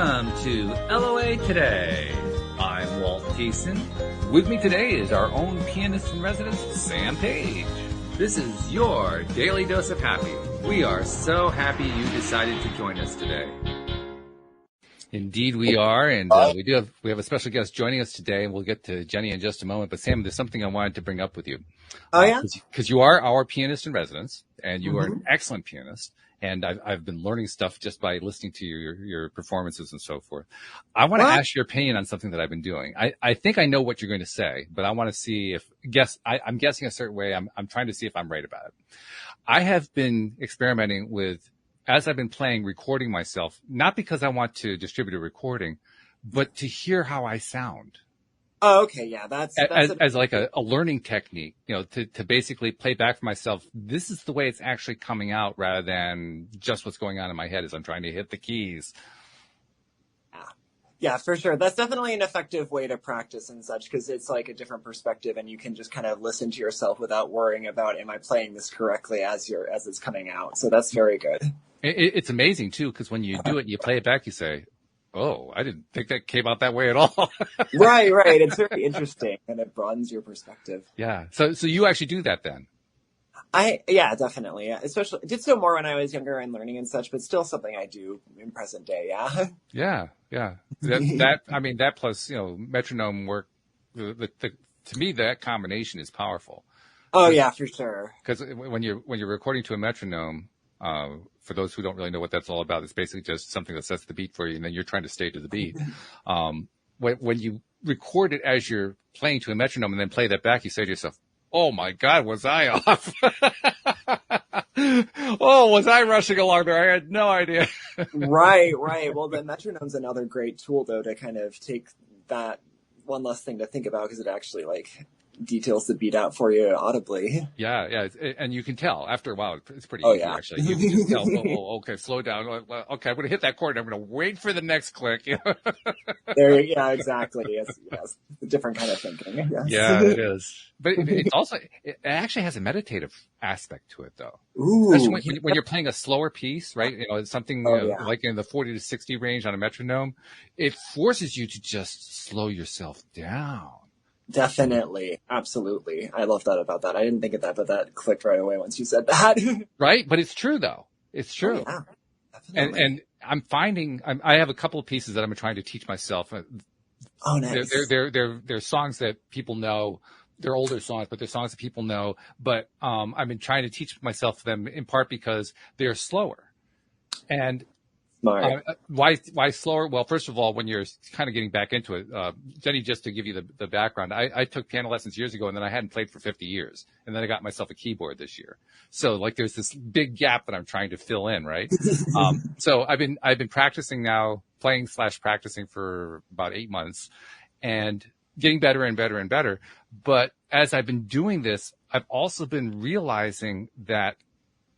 Welcome to LOA Today. I'm Walt Thiessen. With me today is our own pianist in residence, Sam Page. This is your daily dose of happy. We are so happy you decided to join us today. Indeed we are, and we have a special guest joining us today, and we'll get to Jenny in just a moment. But Sam, there's something I wanted to bring up with you. Oh, yeah? Because you are our pianist in residence, and you are an excellent pianist. And I've been learning stuff just by listening to your performances and so forth. I want to ask your opinion on something that I've been doing. I think I know what you're going to say, but I want to see I'm guessing a certain way. I'm trying to see if I'm right about it. I have been experimenting with, as I've been playing, recording myself, not because I want to distribute a recording, but to hear how I sound. Oh, okay. Yeah. That's as like a learning technique, to basically play back for myself. This is the way it's actually coming out rather than just what's going on in my head as I'm trying to hit the keys. Yeah, for sure. That's definitely an effective way to practice and such, because it's like a different perspective and you can just kind of listen to yourself without worrying about, am I playing this correctly as it's coming out? So that's very good. It's amazing too, because when you do it, you play it back, you say, oh, I didn't think that came out that way at all. Right. It's very interesting, and it broadens your perspective. Yeah. So you actually do that then? Yeah, definitely. Yeah. Especially, did so more when I was younger and learning and such, but still something I do in present day. Yeah. Yeah. That plus, metronome work, to me, that combination is powerful. Oh yeah, for sure. Because when you're recording to a metronome, for those who don't really know what that's all about, it's basically just something that sets the beat for you, and then you're trying to stay to the beat. When you record it as you're playing to a metronome and then play that back, you say to yourself, oh my God, was I off? Oh, was I rushing along there? I had no idea. Right. Well, the metronome's another great tool, though, to kind of take that one less thing to think about, because it actually details the beat out for you audibly. Yeah. And you can tell after a while, it's pretty easy, actually. You can just tell, okay, slow down. Okay, I'm going to hit that chord. I'm going to wait for the next click. Yeah, exactly. Yes. A different kind of thinking. Yes. Yeah, it is. But it actually has a meditative aspect to it, though. Ooh, especially when you're playing a slower piece, right? It's something like in the 40 to 60 range on a metronome. It forces you to just slow yourself down. Definitely. Absolutely. I love that about that. I didn't think of that, but that clicked right away once you said that. Right? But it's true, though. It's true. Oh, yeah. Definitely. And I'm finding, I have a couple of pieces that I'm trying to teach myself. Oh, nice. They're songs that people know. They're older songs, but they're songs that people know. But I've been trying to teach myself them in part because they're slower. And why slower? Well, first of all, when you're kind of getting back into it, Jenny, just to give you the background, I took piano lessons years ago, and then I hadn't played for 50 years. And then I got myself a keyboard this year. So there's this big gap that I'm trying to fill in, right? So I've been practicing now, playing/practicing for about 8 months, and getting better and better and better. But as I've been doing this, I've also been realizing that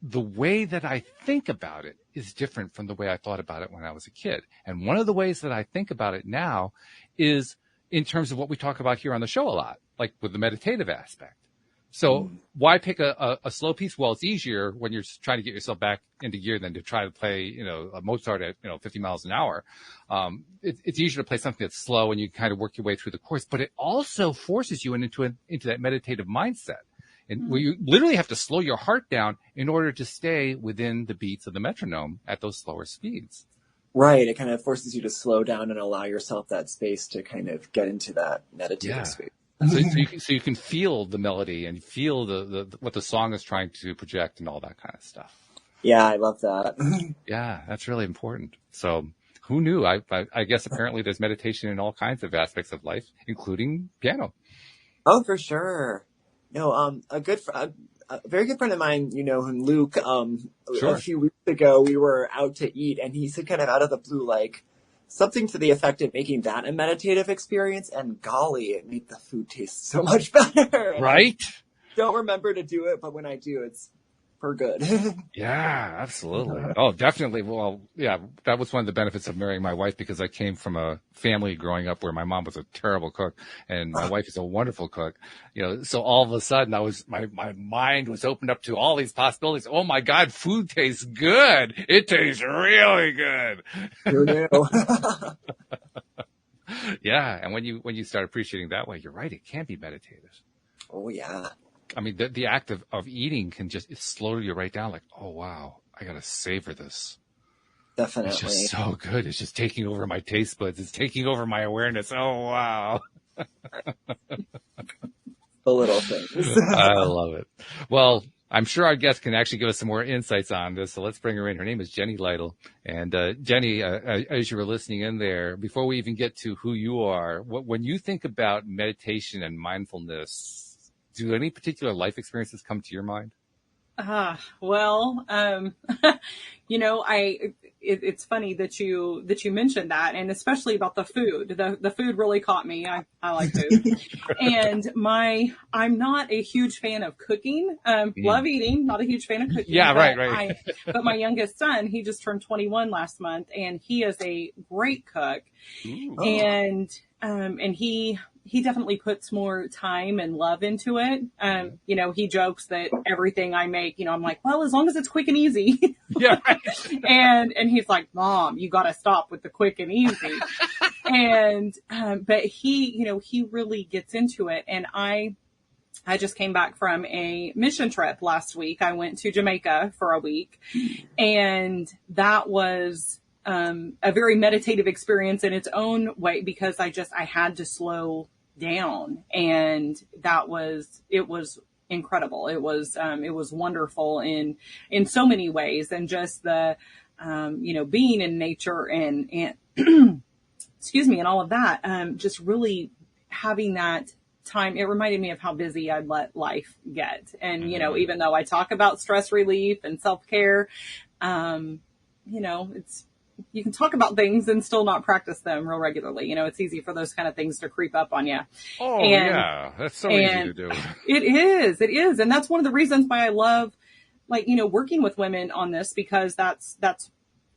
the way that I think about it is different from the way I thought about it when I was a kid. And one of the ways that I think about it now is in terms of what we talk about here on the show a lot, like with the meditative aspect. So why pick a slow piece? Well, it's easier when you're trying to get yourself back into gear than to try to play, a Mozart at, 50 miles an hour. It's easier to play something that's slow and you kind of work your way through the course, but it also forces you into that meditative mindset. And where you literally have to slow your heart down in order to stay within the beats of the metronome at those slower speeds. Right. It kind of forces you to slow down and allow yourself that space to kind of get into that meditative space. So you can feel the melody and feel the what the song is trying to project and all that kind of stuff. Yeah, I love that. Yeah, that's really important. So who knew? I guess apparently there's meditation in all kinds of aspects of life, including piano. Oh, for sure. No, a very good friend of mine, Luke, Sure. A few weeks ago, we were out to eat, and he said kind of out of the blue, something to the effect of making that a meditative experience, and golly, it made the food taste so much better. Right? Don't remember to do it, but when I do, it's for good. Yeah, absolutely. Oh, definitely. Well, yeah, that was one of the benefits of marrying my wife, because I came from a family growing up where my mom was a terrible cook and my wife is a wonderful cook. So all of a sudden my mind was opened up to all these possibilities. Oh my God, food tastes good. It tastes really good. Who knew? Yeah. And when you start appreciating that way, you're right. It can be meditative. Oh yeah. I mean, the act of eating can just slow you right down. Like, oh wow, I gotta savor this. Definitely. It's just so good. It's just taking over my taste buds. It's taking over my awareness. Oh wow. The little things. I love it. Well, I'm sure our guest can actually give us some more insights on this. So let's bring her in. Her name is Jenny Lytle. And Jenny, as you were listening in there, before we even get to who you are, when you think about meditation and mindfulness, do any particular life experiences come to your mind? Well, it's funny that you mentioned that, and especially about the food. The food really caught me. I like food. And I'm not a huge fan of cooking. Love eating, not a huge fan of cooking. Yeah, right. But my youngest son, he just turned 21 last month, and he is a great cook. Ooh. And he definitely puts more time and love into it. He jokes that everything I make, I'm like, well, as long as it's quick and easy. Yeah. and he's like, Mom, you got to stop with the quick and easy. But he really gets into it. And I just came back from a mission trip last week. I went to Jamaica for a week, and that was a very meditative experience in its own way, because I had to slow down, and it was incredible. It was wonderful in so many ways, and just the being in nature and excuse me, and all of that, just really having that time. It reminded me of how busy I'd let life get, and even though I talk about stress relief and self-care, it's, you can talk about things and still not practice them real regularly. It's easy for those kind of things to creep up on you. Oh, yeah. That's so easy to do. It is. And that's one of the reasons why I love, working with women on this, because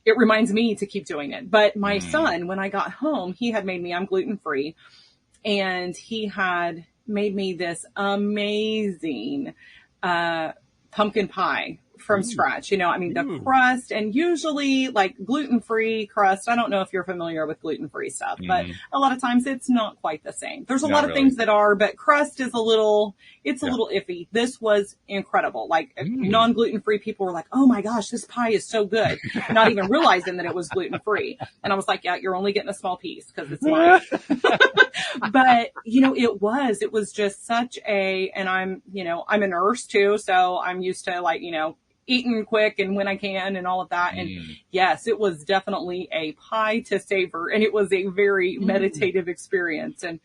it reminds me to keep doing it. But my son, when I got home, he had made me, I'm gluten-free, and he had made me this amazing, pumpkin pie from scratch. The crust, and usually gluten-free crust. I don't know if you're familiar with gluten-free stuff, but a lot of times it's not quite the same. There's a lot of things that are, but crust is a little iffy. This was incredible. Non-gluten-free people were like, oh my gosh, this pie is so good. Not even realizing that it was gluten-free. And I was like, yeah, you're only getting a small piece because it's mine. But, it was just such and I'm a nurse too. So I'm used to eating quick and when I can and all of that. And yes, it was definitely a pie to savor, and it was a very meditative experience. And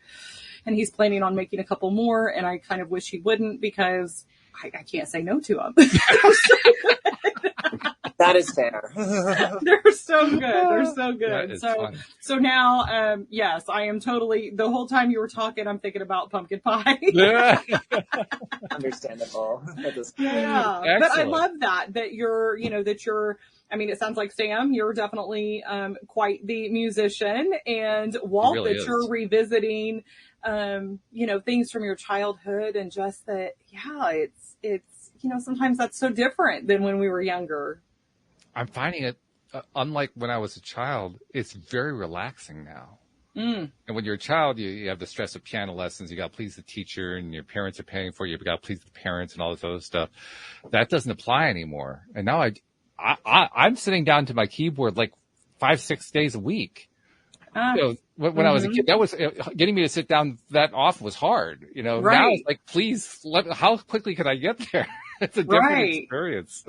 he's planning on making a couple more, and I kind of wish he wouldn't, because I can't say no to them. That is fair. They're so good. They're so good. So now, yes, I am totally, the whole time you were talking, I'm thinking about pumpkin pie. Understandable. Yeah. But I love that you're, it sounds like Sam, you're definitely, quite the musician, and Walt, really that you're revisiting, things from your childhood, and just that, it's, sometimes that's so different than when we were younger. I'm finding it, unlike when I was a child, it's very relaxing now. And when you're a child, you have the stress of piano lessons. You got to please the teacher, and your parents are paying for you. You got to please the parents and all this other stuff. That doesn't apply anymore. And now I'm sitting down to my keyboard 5-6 days a week. When I was a kid, that was getting me to sit down that often was hard. Now it's like, please, how quickly can I get there? It's a different experience.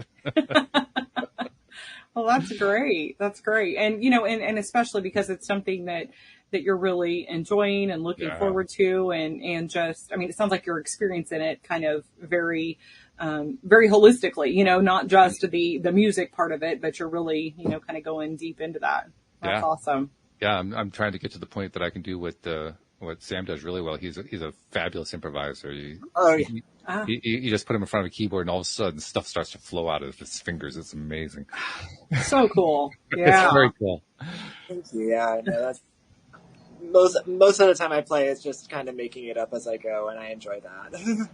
Well, that's great. That's great. And, and especially because it's something that you're really enjoying and looking forward to, and just, it sounds like you're experiencing it kind of very, very holistically, not just the music part of it, but you're really, kind of going deep into that. That's awesome. Yeah. I'm trying to get to the point that I can do what Sam does really well. He's a fabulous improviser. You just put him in front of a keyboard and all of a sudden stuff starts to flow out of his fingers. It's amazing. So cool. Yeah. It's very cool. Thank you. Yeah, no, that's most of the time I play is just kind of making it up as I go, and I enjoy that.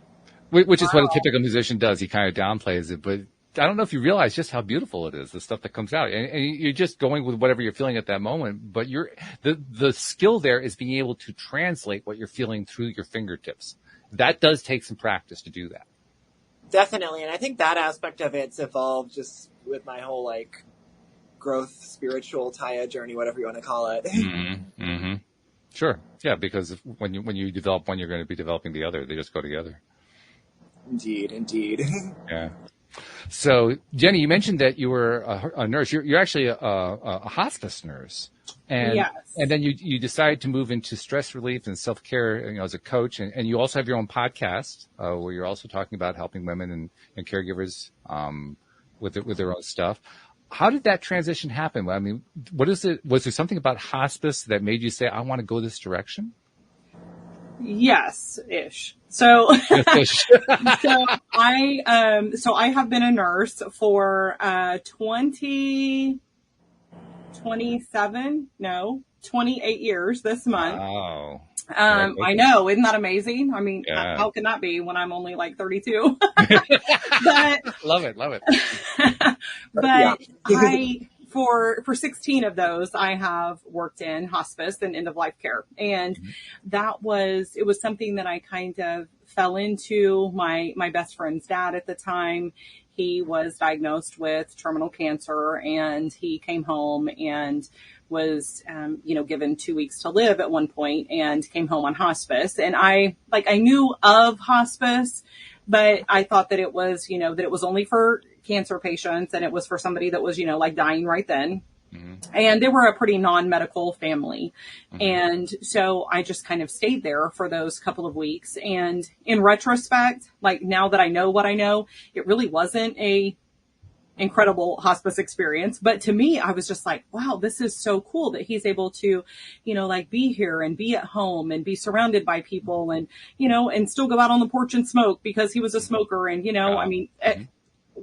Which is what a typical musician does. He kind of downplays it, but I don't know if you realize just how beautiful it is, the stuff that comes out. And you're just going with whatever you're feeling at that moment, but the skill there is being able to translate what you're feeling through your fingertips. That does take some practice to do that. Definitely. And I think that aspect of it's evolved just with my whole like growth, spiritual Taya journey, whatever you want to call it. Mm-hmm. Mm-hmm. Sure. Yeah. Because when you develop one, you're going to be developing the other. They just go together. Indeed. Yeah. So, Jenny, you mentioned that you were a nurse. You're actually a hospice nurse, and Yes. and then you decided to move into stress relief and self care, as a coach, and you also have your own podcast where you're also talking about helping women and caregivers with their own stuff. How did that transition happen? I mean, what is it? Was there something about hospice that made you say, "I want to go this direction"? Yes, ish. So, so I have been a nurse for 28 years this month. Wow. I know, isn't that amazing? I mean, Yeah. how can that be when I'm only like 32? But Love it. but for 16 of those, I have worked in hospice and end of life care. And it was something that I kind of fell into. My best friend's dad at the time, he was diagnosed with terminal cancer, and he came home and was, given 2 weeks to live at one point, and came home on hospice. And I knew of hospice, but I thought that it was, that it was only for cancer patients, and it was for somebody that was, dying right then. Mm-hmm. And they were a pretty non-medical family. Mm-hmm. And so I just kind of stayed there for those couple of weeks. And in retrospect, like now that I know what I know, it really wasn't a incredible hospice experience. But to me, I was just like, wow, this is so cool that he's able to, be here and be at home and be surrounded by people and, and still go out on the porch and smoke because he was a smoker. And, I mean,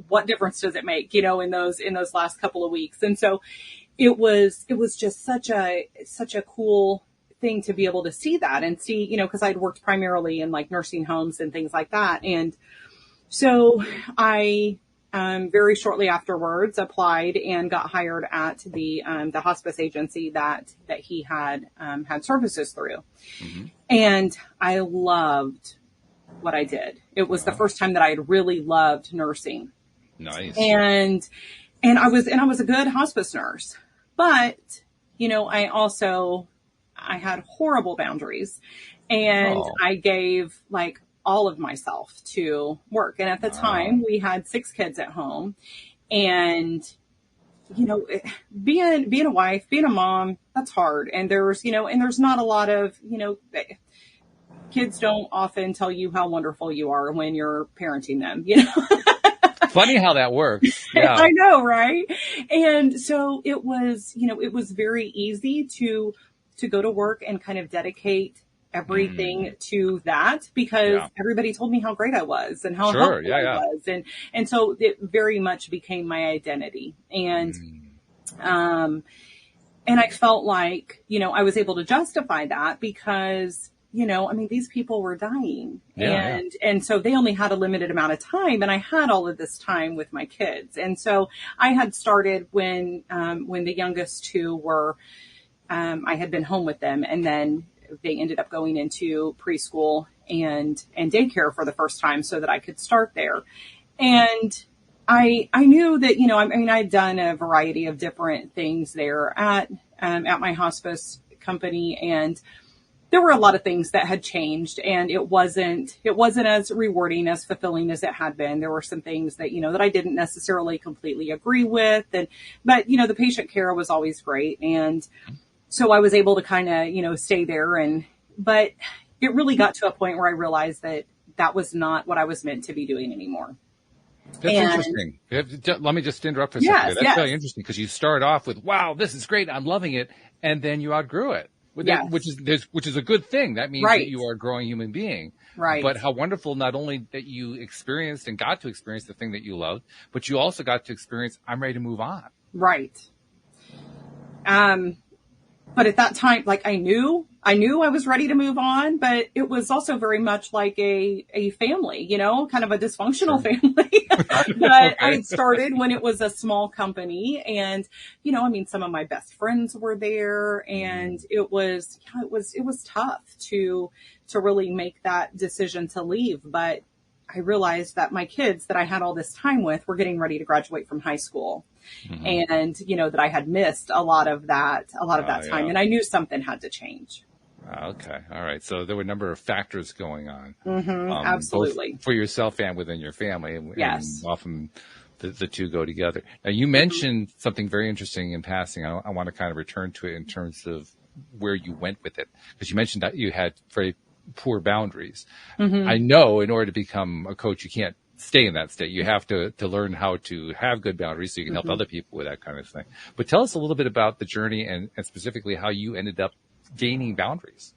what difference does it make, in those last couple of weeks? And so it was just such a cool thing to be able to see that and see, cause I'd worked primarily in like nursing homes and things like that. And so I, very shortly afterwards applied and got hired at the hospice agency that he had services through. Mm-hmm. And I loved what I did. It was the first time that I had really loved nursing. Nice. And I was a good hospice nurse, but, I had horrible boundaries, and I gave like all of myself to work. And at the time we had 6 kids at home, and, being a wife, being a mom, that's hard. And there's not a lot of, kids don't often tell you how wonderful you are when you're parenting them, Funny how that works. Yeah. I know, right? And so it was very easy to go to work and kind of dedicate everything to that, because everybody told me how great I was and how helpful I was. And so it very much became my identity. And, and I felt like, I was able to justify that because, these people were dying, and so they only had a limited amount of time, and I had all of this time with my kids. And so I had started when the youngest 2 were, I had been home with them, and then they ended up going into preschool and daycare for the first time so that I could start there. And I knew that, I'd done a variety of different things there at my hospice company, and there were a lot of things that had changed, and it wasn't as rewarding, as fulfilling as it had been. There were some things that, that I didn't necessarily completely agree with. But the patient care was always great. And so I was able to kind of, stay there. But it really got to a point where I realized that was not what I was meant to be doing anymore. That's interesting. Let me just interrupt for a second. That's really interesting, because you start off with, wow, this is great, I'm loving it. And then you outgrew it. Yes. Which is a good thing. That means right. that you are a growing human being. Right. But how wonderful not only that you experienced and got to experience the thing that you loved, but you also got to experience, I'm ready to move on. Right. But at that time, like I knew I was ready to move on, but it was also very much like a family, you know, kind of a dysfunctional family that I started when it was a small company. And, you know, I mean, some of my best friends were there, and it was tough to really make that decision to leave. But I realized that my kids that I had all this time with were getting ready to graduate from high school. Mm-hmm. And, you know, that I had missed a lot of that time. Yeah. And I knew something had to change. Okay. All right. So there were a number of factors going on. Mm-hmm. Absolutely. Both for yourself and within your family. Yes. And often the two go together. Now, you mentioned something very interesting in passing. I want to kind of return to it in terms of where you went with it. Because you mentioned that you had very poor boundaries. Mm-hmm. I know in order to become a coach, you can't stay in that state. You have to learn how to have good boundaries so you can help other people with that kind of thing. But tell us a little bit about the journey and specifically how you ended up gaining boundaries.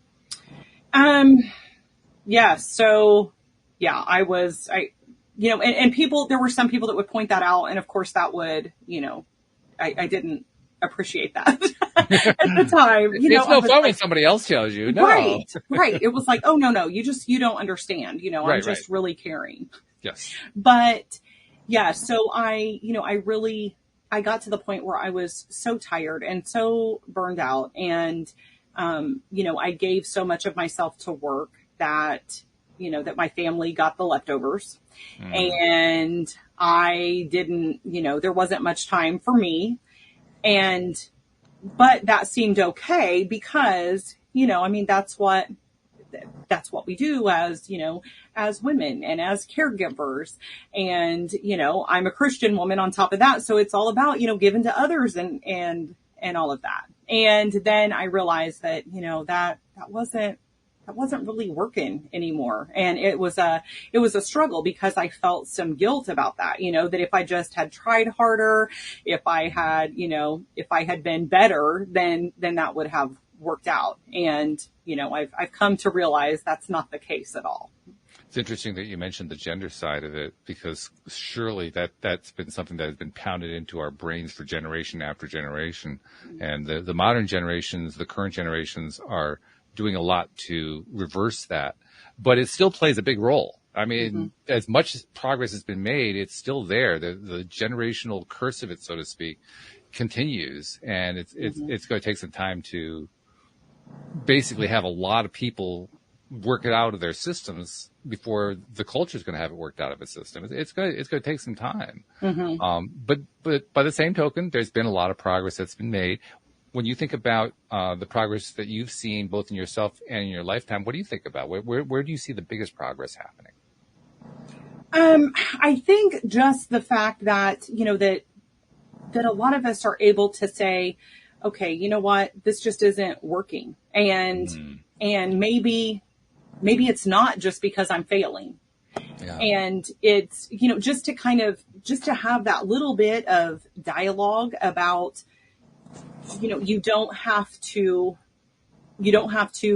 Yeah. So yeah, and people, there were some people that would point that out. And of course that would, you know, I didn't appreciate that at the time. You it's no fun when somebody else tells you. No. Right. It was like, oh no, you don't understand. You know, I'm just really caring. Yes. But yeah, so I got to the point where I was so tired and so burned out, and, you know, I gave so much of myself to work that, you know, that my family got the leftovers, and I didn't, you know, there wasn't much time for me. But that seemed okay because, you know, I mean, that's what we do as, you know, as women and as caregivers. And, you know, I'm a Christian woman on top of that. So it's all about, you know, giving to others and all of that. And then I realized that, you know, that wasn't really working anymore. And it was a struggle because I felt some guilt about that, you know, that if I just had tried harder, if I had been better, then that would have worked out. And, you know, I've come to realize that's not the case at all. It's interesting that you mentioned the gender side of it, because surely that's been something that has been pounded into our brains for generation after generation. And the modern generations, the current generations are doing a lot to reverse that, but it still plays a big role. I mean, as much as progress has been made, it's still there. The generational curse of it, so to speak, continues, and it's going to take some time to basically have a lot of people work it out of their systems before the culture is going to have it worked out of its system. It's going to take some time. But by the same token, there's been a lot of progress that's been made. When you think about the progress that you've seen both in yourself and in your lifetime, what do you think about? Where do you see the biggest progress happening? I think just the fact that, you know, that a lot of us are able to say, okay, you know what, this just isn't working. And maybe it's not just because I'm failing. Yeah. And it's, you know, just to have that little bit of dialogue about, you know, you don't have to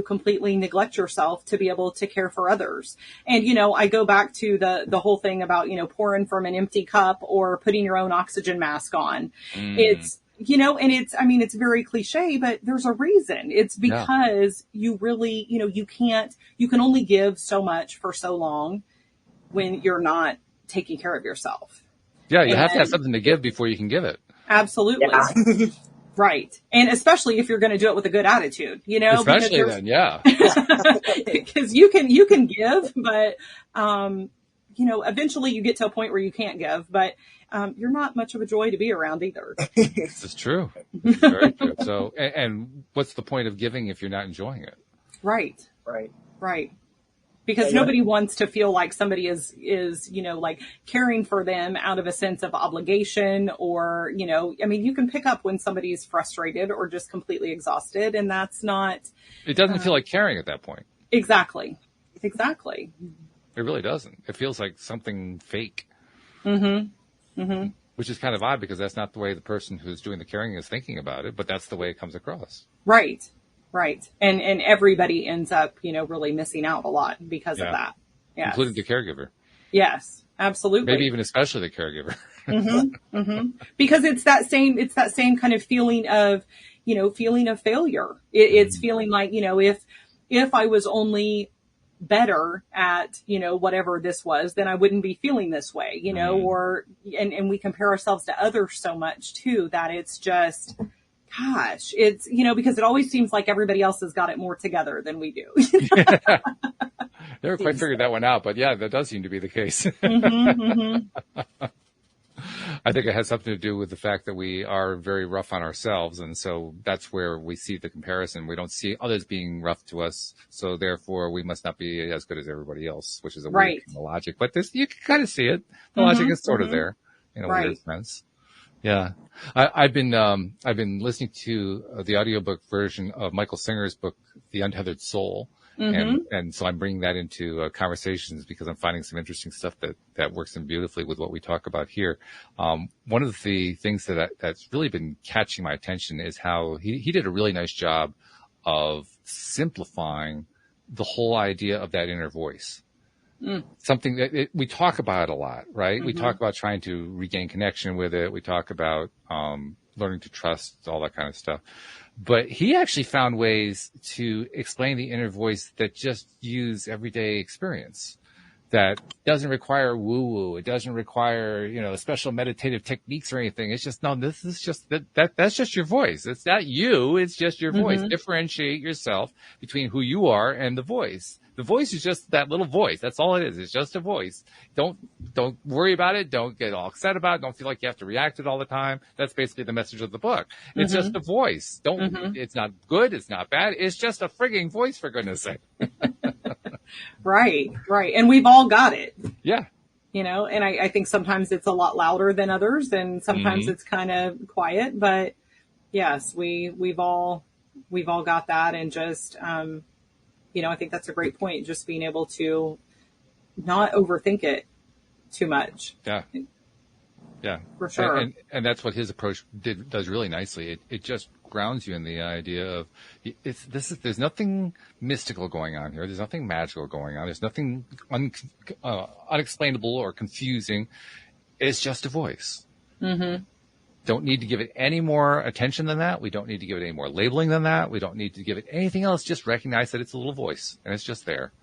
completely neglect yourself to be able to care for others. And, you know, I go back to the whole thing about, you know, pouring from an empty cup or putting your own oxygen mask on. It's, you know, and it's very cliche, but there's a reason. It's because you really, you know, you can only give so much for so long when you're not taking care of yourself. Yeah. You have to have something to give before you can give it. Absolutely. Yeah. Right. And especially if you're going to do it with a good attitude, you know, especially then, yeah. Because you can give, but, you know, eventually you get to a point where you can't give, but, you're not much of a joy to be around either. This is true. This is very true. So, and what's the point of giving if you're not enjoying it? Right. Because nobody wants to feel like somebody is, you know, like caring for them out of a sense of obligation, or, you know, I mean, you can pick up when somebody's frustrated or just completely exhausted, and that's not. It doesn't feel like caring at that point. Exactly. It really doesn't. It feels like something fake. Which is kind of odd, because that's not the way the person who's doing the caring is thinking about it, but that's the way it comes across. Right. Right. And everybody ends up, really missing out a lot because of that. Yes. Including the caregiver. Yes, absolutely. Maybe even especially the caregiver. Because it's that same kind of feeling of, feeling of failure. It's feeling like, if I was only better at, whatever this was, then I wouldn't be feeling this way, and we compare ourselves to others so much too, that it's just, gosh, it's, because it always seems like everybody else has got it more together than we do. Never quite figured that one out, but yeah, that does seem to be the case. I think it has something to do with the fact that we are very rough on ourselves. And so that's where we see the comparison. We don't see others being rough to us. So therefore we must not be as good as everybody else, which is a weird logic, but you can kind of see it. The logic is sort of there in a weird sense. Yeah. I've been listening to the audiobook version of Michael Singer's book, The Untethered Soul. And so I'm bringing that into conversations because I'm finding some interesting stuff that works in beautifully with what we talk about here. One of the things that's really been catching my attention is how he did a really nice job of simplifying the whole idea of that inner voice. Something that we talk about a lot, right? We talk about trying to regain connection with it. We talk about learning to trust, all that kind of stuff. But he actually found ways to explain the inner voice that just use everyday experience, that doesn't require woo-woo. It doesn't require, special meditative techniques or anything. It's just, no, this is just that's just your voice. It's not you. It's just your voice. Differentiate yourself between who you are and the voice. The voice is just that little voice. That's all it is. It's just a voice. Don't worry about it. Don't get all upset about it. Don't feel like you have to react to it all the time. That's basically the message of the book. It's just a voice. It's not good. It's not bad. It's just a frigging voice, for goodness sake. Right. And we've all got it. Yeah. And I think sometimes it's a lot louder than others, and sometimes it's kind of quiet, but yes, we've all got that. And just, I think that's a great point. Just being able to not overthink it too much. Yeah. Yeah. For sure. And that's what his approach does really nicely. It just grounds you in the idea of there's nothing mystical going on here. There's nothing magical going on. There's nothing unexplainable or confusing. It's just a voice. Don't need to give it any more attention than that. We don't need to give it any more labeling than that. We don't need to give it anything else. Just recognize that it's a little voice and it's just there.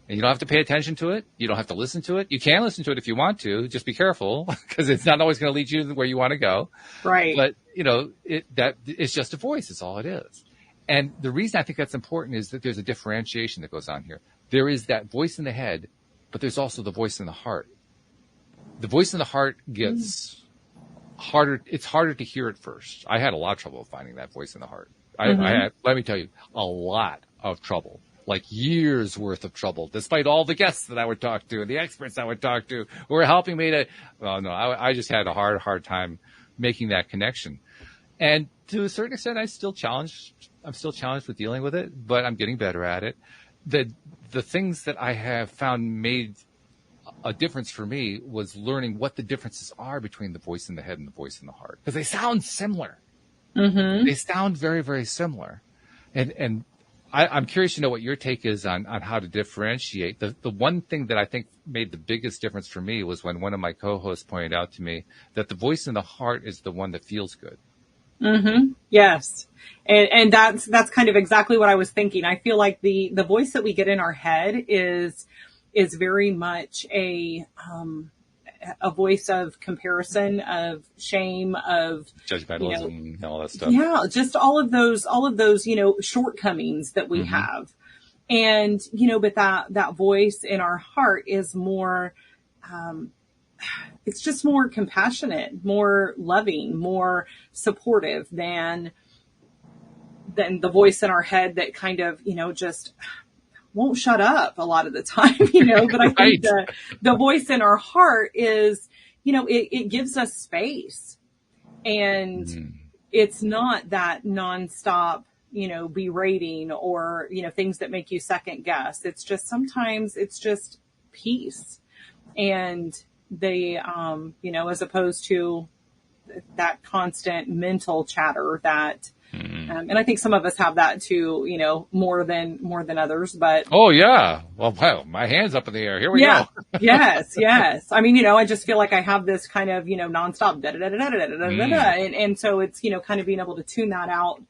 And you don't have to pay attention to it. You don't have to listen to it. You can listen to it if you want to. Just be careful because it's not always going to lead you where you want to go. Right. But, it's just a voice. It's all it is. And the reason I think that's important is that there's a differentiation that goes on here. There is that voice in the head, but there's also the voice in the heart. The voice in the heart gets harder. It's harder to hear at first. I had a lot of trouble finding that voice in the heart. I had, let me tell you, a lot of trouble, like years worth of trouble, despite all the guests that I would talk to and the experts I would talk to who were helping me to, I just had a hard time making that connection. And to a certain extent, I'm still challenged with dealing with it, but I'm getting better at it. The things that I have found made a difference for me was learning what the differences are between the voice in the head and the voice in the heart, because they sound similar. They sound very, very similar. And I'm curious to know what your take is on how to differentiate. The one thing that I think made the biggest difference for me was when one of my co-hosts pointed out to me that the voice in the heart is the one that feels good. Yes. And that's kind of exactly what I was thinking. I feel like the voice that we get in our head is very much a voice of comparison, of shame, of judgmentalism, and all that stuff. Yeah. Just all of those, shortcomings that we have. And, but that voice in our heart is more, it's just more compassionate, more loving, more supportive than the voice in our head that kind of, just won't shut up a lot of the time, but I think the voice in our heart is, it gives us space, and it's not that nonstop, berating or, things that make you second guess. It's just, sometimes it's just peace. And they, as opposed to that constant mental chatter that, And I think some of us have that too, you know, more than others, but. Oh yeah. Well, wow, my hand's up in the air. Here we go. Yes. I mean, you know, I just feel like I have this kind of, you know, nonstop and so it's, you know, kind of being able to tune that out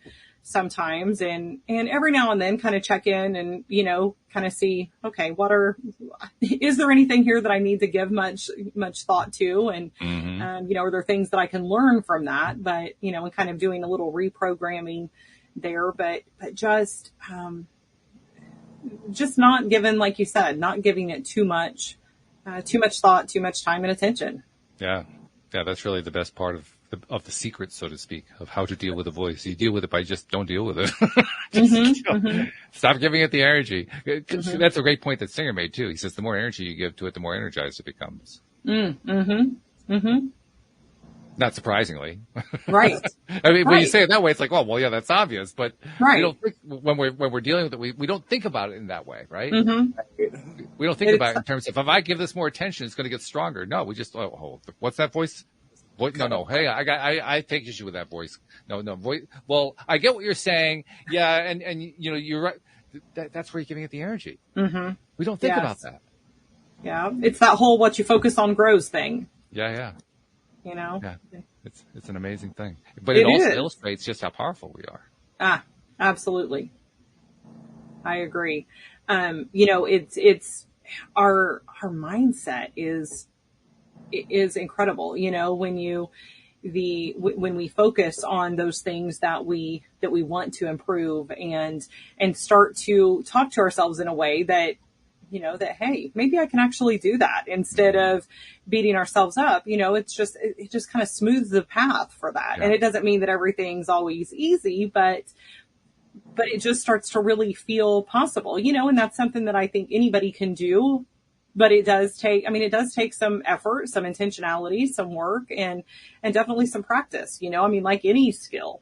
sometimes and every now and then kind of check in and, you know, kind of see, okay, is there anything here that I need to give much thought to? And, you know, are there things that I can learn from that? But, you know, and kind of doing a little reprogramming there, but just not given, like you said, not giving it too much thought, too much time and attention. Yeah. Yeah. That's really the best part of the secret, so to speak, of how to deal with a voice. You deal with it by just don't deal with it. Stop giving it the energy. That's a great point that Singer made too. He says the more energy you give to it, the more energized it becomes. Not surprisingly. Right. I mean, when you say it that way, it's like, oh, well, yeah, that's obvious. But we don't think, when we're dealing with it, we don't think about it in that way, right? We don't think about it in terms of, if I give this more attention, it's going to get stronger. No, we just, what's that voice? No. Hey, I take issue with that voice. No, voice. Well, I get what you're saying. Yeah. And you know, you're right. That's where you're giving it the energy. We don't think about that. Yeah. It's that whole, what you focus on grows thing. Yeah. You know? Yeah. It's an amazing thing, but it also illustrates just how powerful we are. Absolutely. I agree. You know, it's our mindset is incredible. You know, when we focus on those things that we want to improve and start to talk to ourselves in a way that, you know, that, hey, maybe I can actually do that instead of beating ourselves up. You know, it just kind of smooths the path for that. Yeah. And it doesn't mean that everything's always easy, but it just starts to really feel possible, you know, and that's something that I think anybody can do. But it does take some effort, some intentionality, some work, and definitely some practice, you know, I mean, like any skill.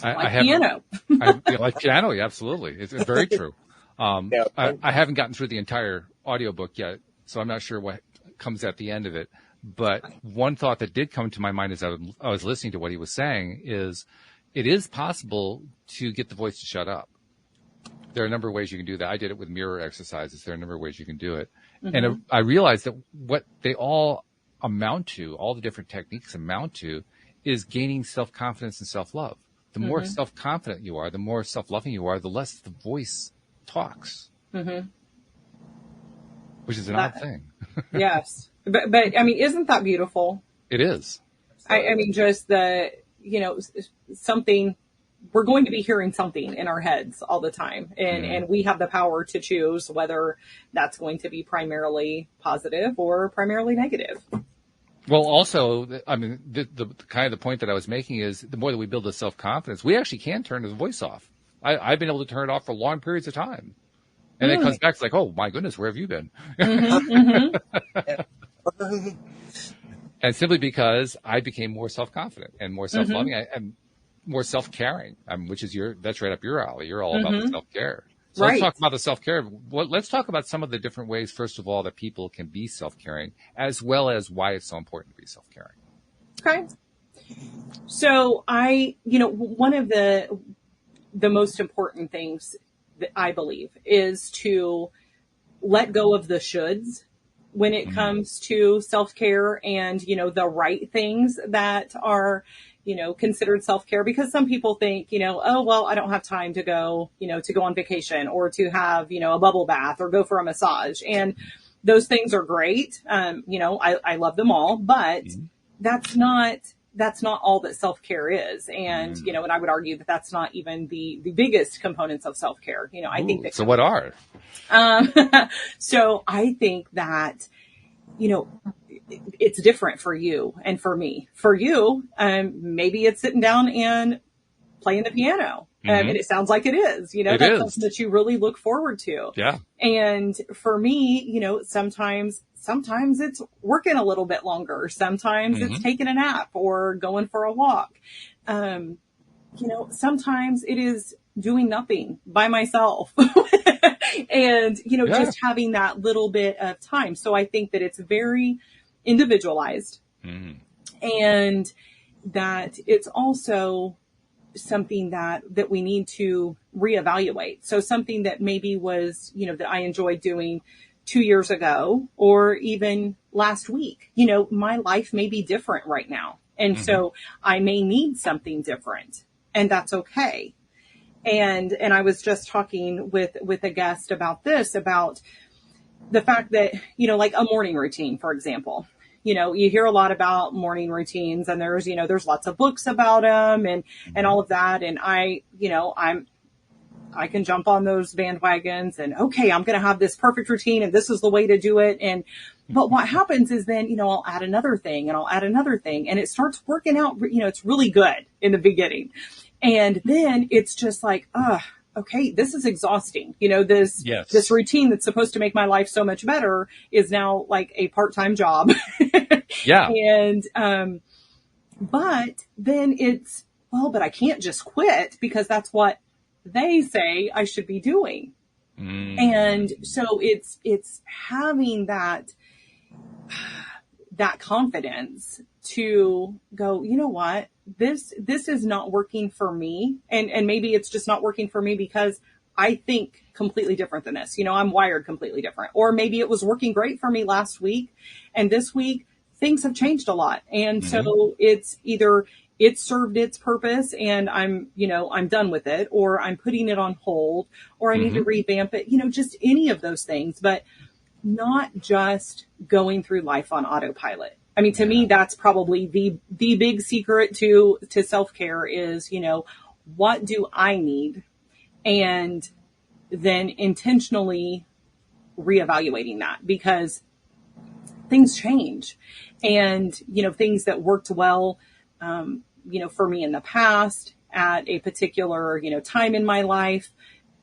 Piano. Like piano, yeah, absolutely. It's very true. I haven't gotten through the entire audiobook yet, so I'm not sure what comes at the end of it. But one thought that did come to my mind as I was listening to what he was saying is it is possible to get the voice to shut up. There are a number of ways you can do that. I did it with mirror exercises. There are a number of ways you can do it. And I realized that what they all amount to, all the different techniques amount to, is gaining self-confidence and self-love. The more self-confident you are, the more self-loving you are, the less the voice talks. Which is an odd thing. Yes. But I mean, isn't that beautiful? It is. I mean, just something, we're going to be hearing something in our heads all the time. And we have the power to choose whether that's going to be primarily positive or primarily negative. Well, also, I mean, the kind of the point that I was making is the more that we build the self-confidence, we actually can turn the voice off. I've been able to turn it off for long periods of time. And then it comes back, it's like, oh my goodness, where have you been? And simply because I became more self-confident and more self-loving and more self-caring, which is that's right up your alley. You're all about the self-care. So let's talk about the self-care. Let's talk about some of the different ways, first of all, that people can be self-caring, as well as why it's so important to be self-caring. Okay. So one of the most important things that I believe is to let go of the shoulds when it comes to self-care and, you know, the right things that are, you know, considered self-care, because some people think, you know, oh, well, I don't have time to go, you know, to go on vacation or to have, you know, a bubble bath or go for a massage. And those things are great. You know, I love them all, but that's not all that self-care is. And, you know, and I would argue that that's not even the biggest components of self-care. You know, I think that. So what are? So I think that, you know, it's different for you and for me. For you, maybe it's sitting down and playing the piano. And it sounds like it is, you know, that's something that you really look forward to. Yeah. And for me, you know, sometimes it's working a little bit longer. Sometimes it's taking a nap or going for a walk. You know, sometimes it is doing nothing by myself and, you know, just having that little bit of time. So I think that it's very individualized and that it's also something that we need to reevaluate. So something that maybe was, that I enjoyed doing 2 years ago or even last week, my life may be different right now. And so I may need something different, and that's okay. And I was just talking with a guest about the fact that, like a morning routine, for example. You hear a lot about morning routines, and there's lots of books about them and all of that. And I can jump on those bandwagons and, okay, I'm going to have this perfect routine and this is the way to do it. But what happens is then, I'll add another thing and I'll add another thing, and it starts working out, it's really good in the beginning. And then it's just like, okay, this is exhausting. This routine that's supposed to make my life so much better is now like a part-time job. Yeah. And, but then it's, but I can't just quit because that's what they say I should be doing. And so it's having that confidence to go, you know what, this is not working for me. And maybe it's just not working for me because I think completely different than this. I'm wired completely different. Or maybe it was working great for me last week, and this week things have changed a lot. And so it's either it served its purpose and I'm done with it, or I'm putting it on hold, or I need to revamp it, just any of those things, but not just going through life on autopilot. I mean, to me, that's probably the big secret to self-care is, what do I need? And then intentionally reevaluating that, because things change, and, things that worked well, for me in the past at a particular, time in my life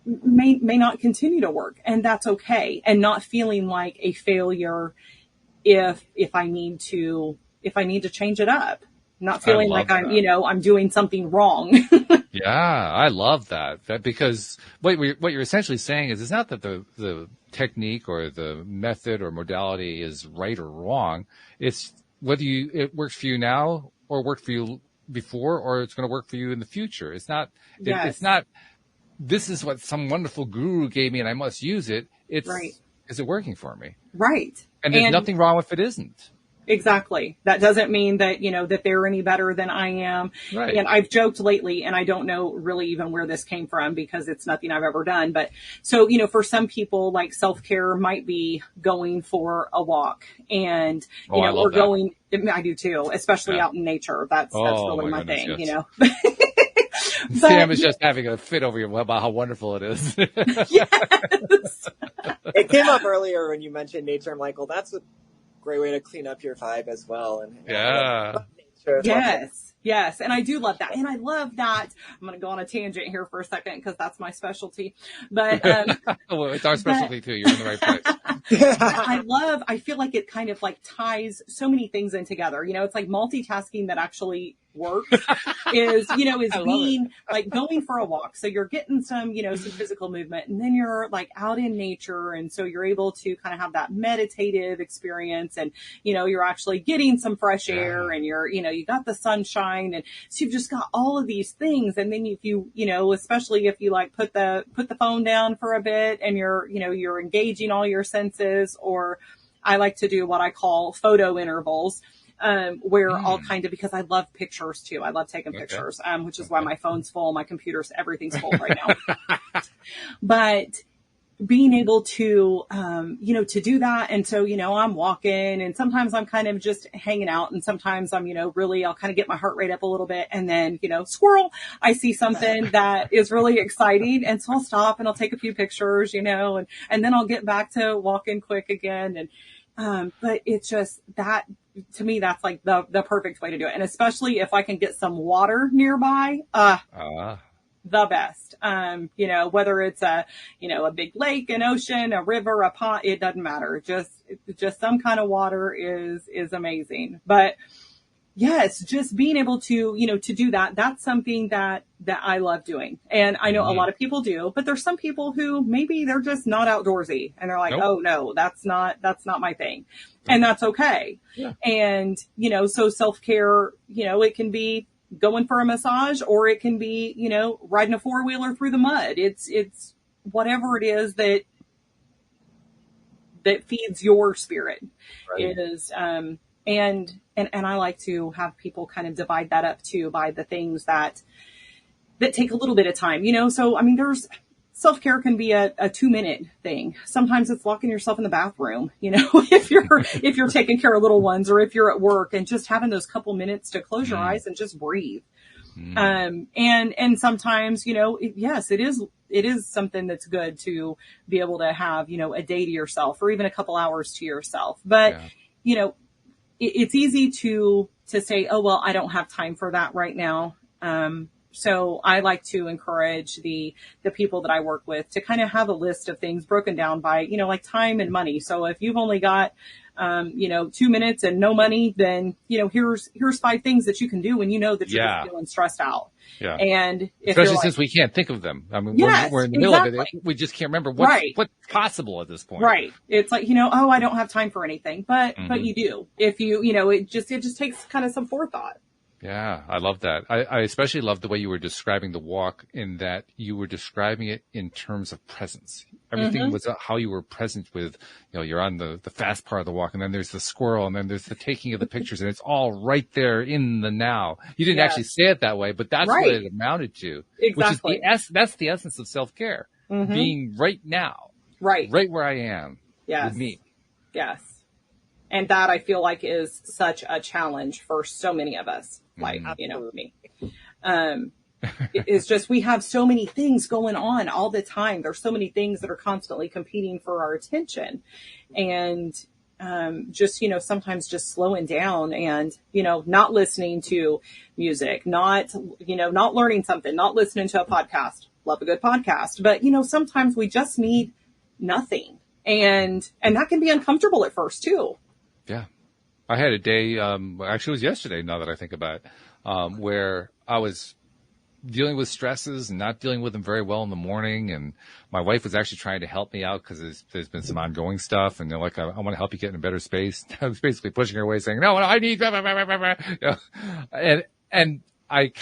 may not continue to work, and that's okay. And not feeling like a failure if I need to change it up, not feeling like I'm doing something wrong. Yeah, I love that because what you're essentially saying is, it's not that the technique or the method or modality is right or wrong. It's whether it works for you now or worked for you before, or it's going to work for you in the future. It's not, it's not, this is what some wonderful guru gave me and I must use it. It's, right. Is it working for me? Right. And there's nothing wrong if it isn't. Exactly. That doesn't mean that, that they're any better than I am. Right. And I've joked lately, and I don't know really even where this came from because it's nothing I've ever done. But so, for some people, like self-care might be going for a walk and, or going, I do too, especially out in nature. That's really my thing, Sam is just having a fit over you about how wonderful it is. Yes. It came up earlier when you mentioned nature. I'm like, well, that's a great way to clean up your vibe as well. And Yes. And I do love that. And I love that. I'm going to go on a tangent here for a second because that's my specialty. But well, it's our specialty too. You're in the right place. I feel like it kind of like ties so many things in together. It's like multitasking that actually works is being like going for a walk. So you're getting some, some physical movement, and then you're like out in nature. And so you're able to kind of have that meditative experience, and, you're actually getting some fresh air, and you're, you got the sunshine. And so you've just got all of these things. And then if you, especially if you like put the phone down for a bit and you're, you're engaging all your senses, or I like to do what I call photo intervals. Where all kind of, because I love pictures too. I love taking pictures, which is why my phone's full, my computer's, everything's full right now. But being able to, to do that. And so, I'm walking, and sometimes I'm kind of just hanging out, and sometimes I'm, really, I'll kind of get my heart rate up a little bit, and then, squirrel, I see something that is really exciting. And so I'll stop and I'll take a few pictures, and then I'll get back to walking quick again. And, but it's just that, to me, that's like the perfect way to do it. And especially if I can get some water nearby, the best. Whether it's a big lake, an ocean, a river, a pond, it doesn't matter. Just some kind of water is amazing. But yes, just being able to, to do that, that's something that I love doing. And I know a lot of people do, but there's some people who maybe they're just not outdoorsy, and they're like, oh no, that's not my thing. And that's okay. Yeah. And, so self-care, it can be, going for a massage, or it can be, riding a 4-wheeler through the mud. It's whatever it is that feeds your spirit. Right. And I like to have people kind of divide that up too by the things that take a little bit of time, So, I mean, there's self-care can be a 2-minute thing. Sometimes it's locking yourself in the bathroom, if you're taking care of little ones, or if you're at work, and just having those couple minutes to close your eyes and just breathe. And sometimes, yes, it is something that's good to be able to have, a day to yourself, or even a couple hours to yourself. But, it's easy to say, oh, well, I don't have time for that right now. So I like to encourage the people that I work with to kind of have a list of things broken down by, like time and money. So if you've only got, 2 minutes and no money, then, here's 5 things that you can do when you know that you're just feeling stressed out. Yeah. And especially since we can't think of them. I mean, we're in the middle of it. We just can't remember what's possible at this point. Right. It's like, oh, I don't have time for anything, but you do. If it just takes kind of some forethought. Yeah, I love that. I especially love the way you were describing the walk, in that you were describing it in terms of presence. Everything was how you were present with, you're on the fast part of the walk, and then there's the squirrel, and then there's the taking of the pictures, and it's all right there in the now. You didn't actually say it that way, but that's what it amounted to. Exactly. Which is that's the essence of self-care. Being right now. Right where I am. Yes. With me. Yes. And that, I feel like, is such a challenge for so many of us, like, me. It's just, we have so many things going on all the time. There's so many things that are constantly competing for our attention. And just, sometimes just slowing down and, not listening to music, not learning something, not listening to a podcast. Love a good podcast. But, sometimes we just need nothing. And that can be uncomfortable at first too. Yeah. I had a day, actually it was yesterday, now that I think about it, where I was dealing with stresses and not dealing with them very well in the morning. And my wife was actually trying to help me out, because there's been some ongoing stuff. And they're like, I want to help you get in a better space. I was basically pushing her away, saying, no, I need, blah, blah, blah, blah, blah. And I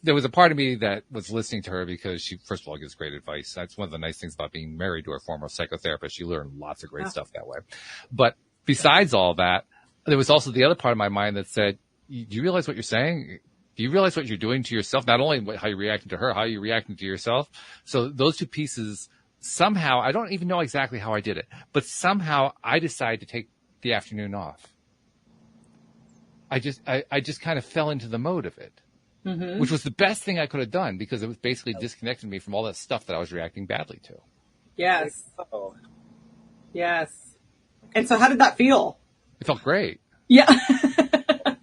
there was a part of me that was listening to her, because she, first of all, gives great advice. That's one of the nice things about being married to a former psychotherapist. You learn lots of great stuff that way. But besides all that, there was also the other part of my mind that said, do you realize what you're saying? Do you realize what you're doing to yourself? Not only how you're reacting to her, how you're reacting to yourself. So those two pieces, somehow, I don't even know exactly how I did it, but somehow I decided to take the afternoon off. I just kind of fell into the mode of it, which was the best thing I could have done, because it was basically disconnecting me from all that stuff that I was reacting badly to. Yes. Yes. And so how did that feel? It felt great. Yeah.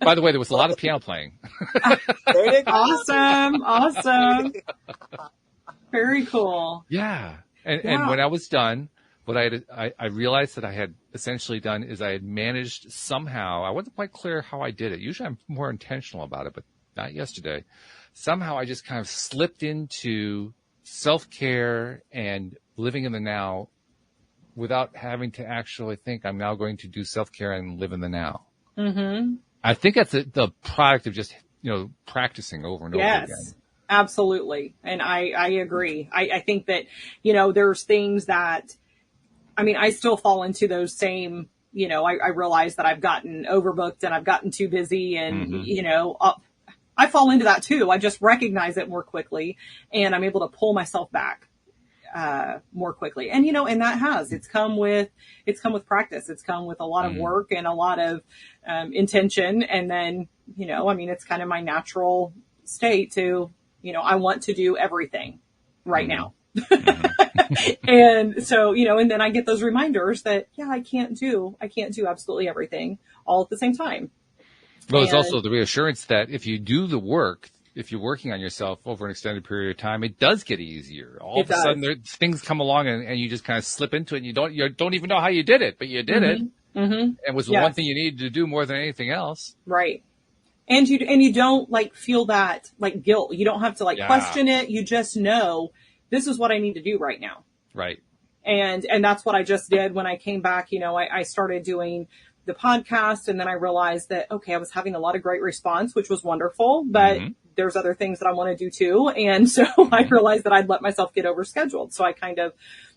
By the way, there was a lot of piano playing. Awesome. Very cool. Yeah. And when I was done, what I realized that I had essentially done is I had managed somehow, I wasn't quite clear how I did it. Usually I'm more intentional about it, but not yesterday. Somehow I just kind of slipped into self-care and living in the now without having to actually think I'm now going to do self-care and live in the now. I think that's the product of just, practicing over and over again. Yes, absolutely. And I agree. I think that, there's things that, I still fall into those same, I realize that I've gotten overbooked and I've gotten too busy and, I fall into that too. I just recognize it more quickly and I'm able to pull myself back more quickly. And, it's come with practice. It's come with a lot of work and a lot of, intention. And then, it's kind of my natural state to, I want to do everything right now. And so, and then I get those reminders that, I can't do absolutely everything all at the same time. Well, it's also the reassurance that if you do the work, if you're working on yourself over an extended period of time, it does get easier. All of a sudden, things come along and you just kind of slip into it. And you don't even know how you did it, but you did it. And it was the one thing you needed to do more than anything else. Right. And you don't feel that guilt. You don't have to question it. You just know this is what I need to do right now. Right. And that's what I just did when I came back. I started doing the podcast and then I realized that, okay, I was having a lot of great response, which was wonderful, but there's other things that I want to do too. And so I realized that I'd let myself get overscheduled. So I kind of,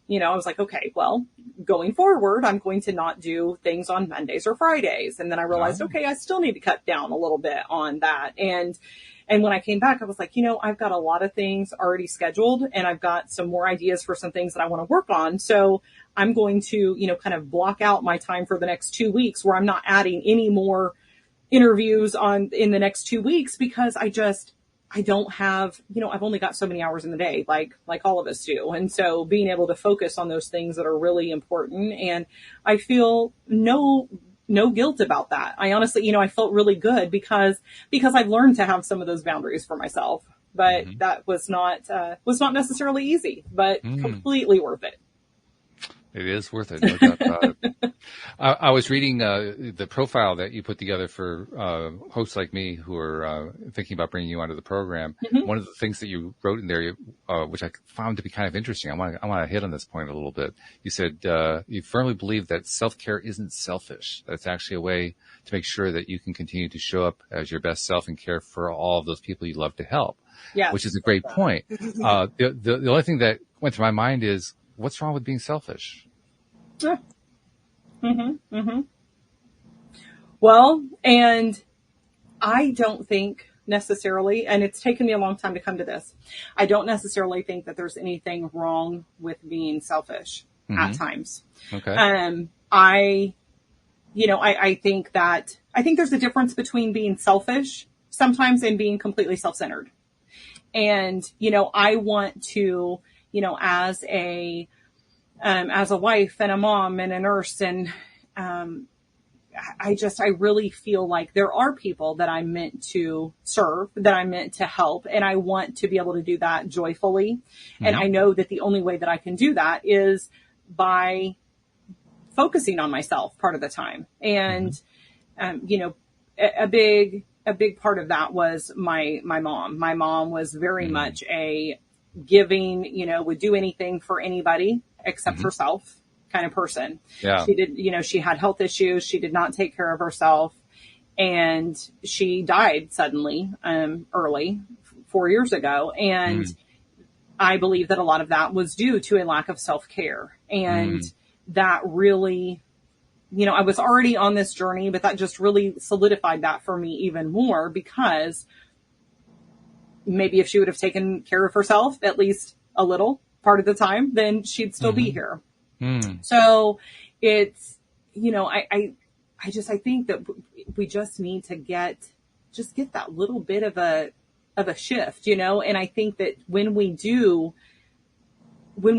I was like, okay, well, going forward, I'm going to not do things on Mondays or Fridays. And then I realized, okay, I still need to cut down a little bit on that. And when I came back, I was like, I've got a lot of things already scheduled, and I've got some more ideas for some things that I want to work on. So I'm going to, kind of block out my time for the next 2 weeks where I'm not adding any more interviews in the next 2 weeks, because I don't have, I've only got so many hours in the day, like all of us do. And so being able to focus on those things that are really important, and I feel no guilt about that. I honestly, I felt really good because I've learned to have some of those boundaries for myself, but that was not necessarily easy, but completely worth it. It is worth it, no doubt about it. I was reading the profile that you put together for hosts like me who are thinking about bringing you onto the program. One of the things that you wrote in there, which I found to be kind of interesting, I want to hit on this point a little bit. You said you firmly believe that self-care isn't selfish. That's actually a way to make sure that you can continue to show up as your best self and care for all of those people you love to help. Yeah, which is a great point. The only thing that went through my mind is, what's wrong with being selfish? Yeah. Well, and I don't think necessarily, and it's taken me a long time to come to this, I don't necessarily think that there's anything wrong with being selfish at times. Okay. I think there's a difference between being selfish sometimes and being completely self-centered. And, I want to, as a wife and a mom and a nurse, and I really feel like there are people that I'm meant to serve, that I'm meant to help, and I want to be able to do that joyfully. And I know that the only way that I can do that is by focusing on myself part of the time. And, a big part of that was my mom. My mom was very much a giving, would do anything for anybody except herself kind of person. Yeah. She did, she had health issues. She did not take care of herself, and she died suddenly, early 4 years ago. And I believe that a lot of that was due to a lack of self-care. And that really, I was already on this journey, but that just really solidified that for me even more, because maybe if she would have taken care of herself at least a little part of the time, then she'd still be here. So it's, I think that we just need to get that little bit of a shift, and I think that when we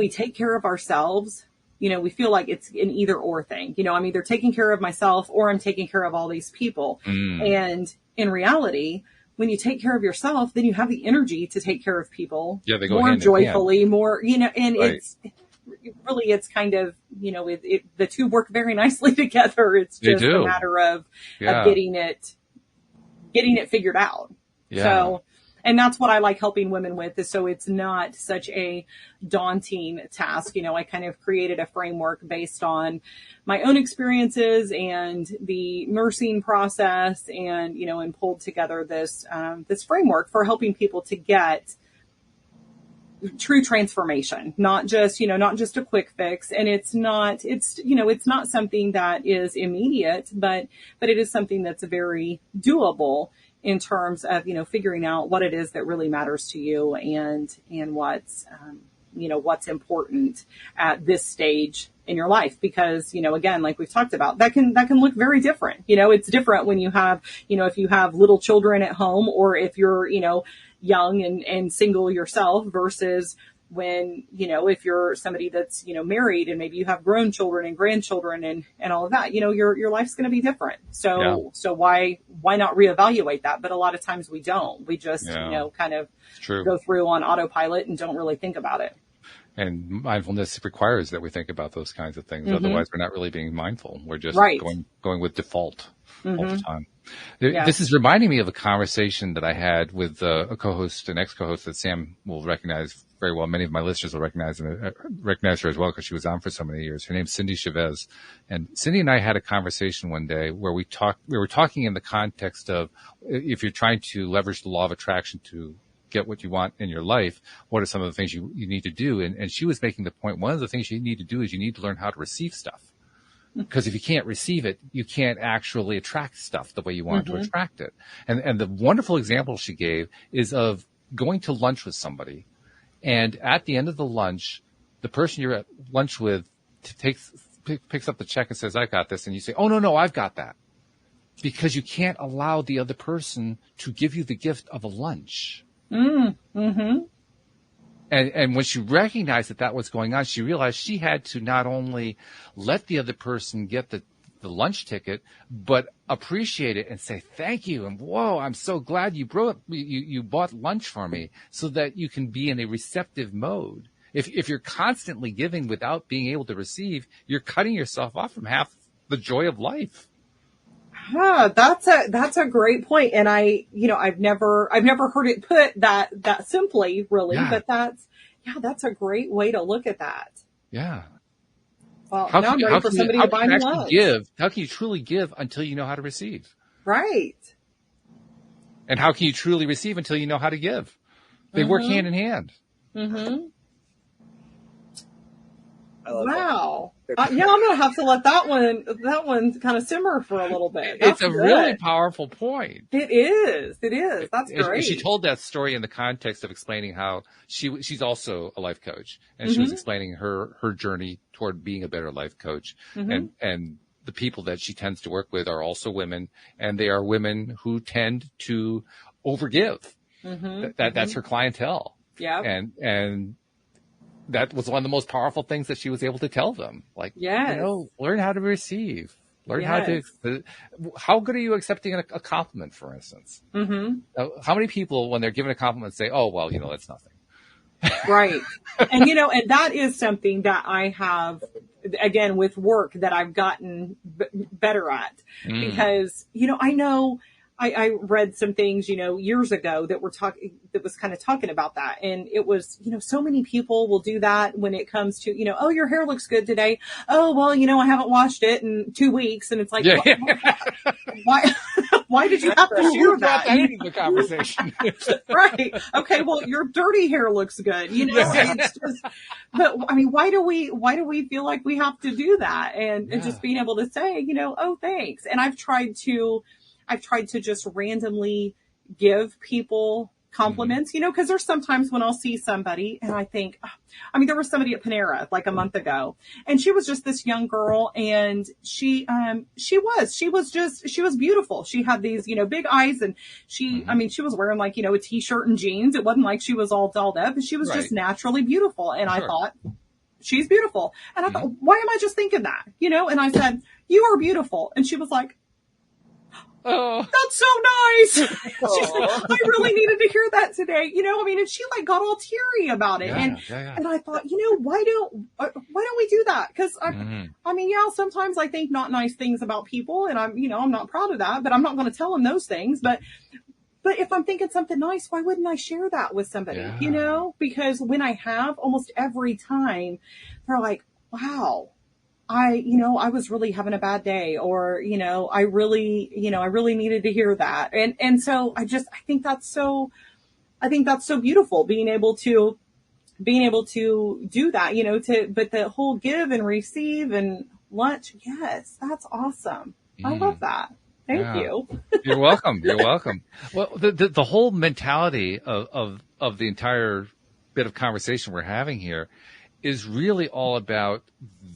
take care of ourselves, we feel like it's an either or thing. I'm either taking care of myself or I'm taking care of all these people. And in reality, when you take care of yourself, then you have the energy to take care of people more joyfully, more, and it's kind of, the two work very nicely together. It's just a matter of getting it figured out. Yeah. So, and that's what I like helping women with, is so it's not such a daunting task. I kind of created a framework based on my own experiences and the nursing process, and, and pulled together this framework for helping people to get true transformation, not just a quick fix. And it's not something that is immediate, but it is something that's very doable in terms of, figuring out what it is that really matters to you, and what's important at this stage in your life. Because, again, like we've talked about, that can look very different. It's different when you have, if you have little children at home, or if you're, young and single yourself, versus when, if you're somebody that's, married and maybe you have grown children and grandchildren and all of that, your life's going to be different. So why not reevaluate that? But a lot of times we don't. We just, kind of go through on autopilot and don't really think about it. And mindfulness requires that we think about those kinds of things. Otherwise, we're not really being mindful. We're just going with default all the time. This is reminding me of a conversation that I had with a co-host, an ex-co-host that Sam will recognize very well. Many of my listeners will recognize her as well because she was on for so many years. Her name's Cindy Chavez. And Cindy and I had a conversation one day where we were talking in the context of if you're trying to leverage the law of attraction to get what you want in your life, what are some of the things you need to do? And she was making the point, one of the things you need to do is you need to learn how to receive stuff. Because if you can't receive it, you can't actually attract stuff the way you want to attract it. And the wonderful example she gave is of going to lunch with somebody. And at the end of the lunch, the person you're at lunch with picks up the check and says, "I got this." And you say, "Oh, no, I've got that." Because you can't allow the other person to give you the gift of a lunch. Mm-hmm. And when she recognized that was going on, she realized she had to not only let the other person get the lunch ticket, but appreciate it and say, "Thank you." And whoa, I'm so glad you bought lunch for me, so that you can be in a receptive mode. If you're constantly giving without being able to receive, you're cutting yourself off from half the joy of life. That's a great point. And I've never heard it put that simply, really, but that's a great way to look at that. Yeah. Well, now I'm ready for somebody to buy me lunch. How can you truly give until you know how to receive? Right. And how can you truly receive until you know how to give? They work hand in hand. Mm-hmm. Wow. I'm going to have to let that one kind of simmer for a little bit. It's a really powerful point. It is. That's great. She told that story in the context of explaining how she's also a life coach, and she was explaining her journey toward being a better life coach. And the people that she tends to work with are also women, and they are women who tend to overgive. That's her clientele. Yeah. And that was one of the most powerful things that she was able to tell them. Like, learn how to receive. Learn how to. How good are you accepting a compliment, for instance? How many people, when they're given a compliment, say, "Oh, well, that's nothing." Right. And and that is something that I have, again, with work that I've gotten better at, because I know. I read some things, years ago that was kind of talking about that. And it was, so many people will do that when it comes to, "Oh, your hair looks good today. Oh, well, I haven't washed it in 2 weeks." And it's like, why did you have to share that? Into the conversation. Right. Okay. Well, your dirty hair looks good, it's just, but I mean, why do we feel like we have to do that? And just being able to say, "Oh, thanks." And I've tried to just randomly give people compliments, because there's sometimes when I'll see somebody and I think, there was somebody at Panera like a month ago, and she was just this young girl, and she was beautiful. She had these, big eyes, and she was wearing like, a t-shirt and jeans. It wasn't like she was all dolled up, and she was just naturally beautiful. And I thought, she's beautiful. And I thought, why am I just thinking that? And I said, "You are beautiful." And she was like, "Oh, that's so nice." She's like, "I really needed to hear that today." And she like got all teary about it. And I thought, why don't we do that? Cause sometimes I think not nice things about people, and I'm not proud of that, but I'm not going to tell them those things. But if I'm thinking something nice, why wouldn't I share that with somebody? Because when I have, almost every time they're like, "Wow, I was really having a bad day," or, I really needed to hear that. And so I think that's so beautiful, being able to do that, but the whole give and receive and lunch. Yes, that's awesome. I love that. Thank you. You're welcome. You're welcome. Well, the whole mentality of the entire bit of conversation we're having here is really all about